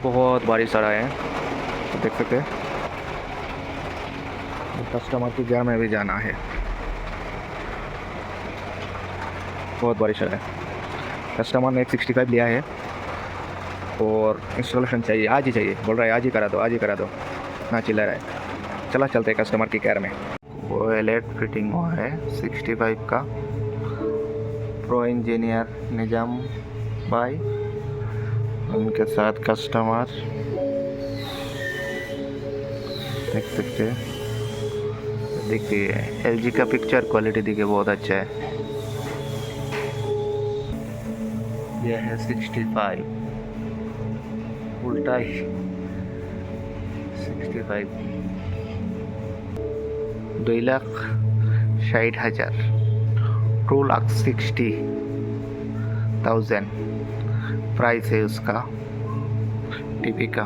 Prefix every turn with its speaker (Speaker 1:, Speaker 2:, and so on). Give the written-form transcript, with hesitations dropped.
Speaker 1: बहुत बारिश आ रहा है, तो देख सकते हैं। कस्टमर की घर में भी जाना है, बहुत बारिश आ रहा है। कस्टमर ने एक 65 लिया है और इंस्टॉलेशन चाहिए, आज ही चाहिए, बोल रहा है आज ही करा दो, आज ही करा दो, ना चिल्ला रहा है। चला चलते हैं कस्टमर की केयर में। वो एलेट फिटिंग हुआ है 65 का। प्रो इंजीनियर निजाम भाई, उनके साथ कस्टमर, देख सकते हैं। देखिए LG का पिक्चर क्वालिटी देखिए बहुत अच्छा है। यह है 65 उल्टा ही 65 2,60,000 2,60,000 प्राइस है उसका टीवी का।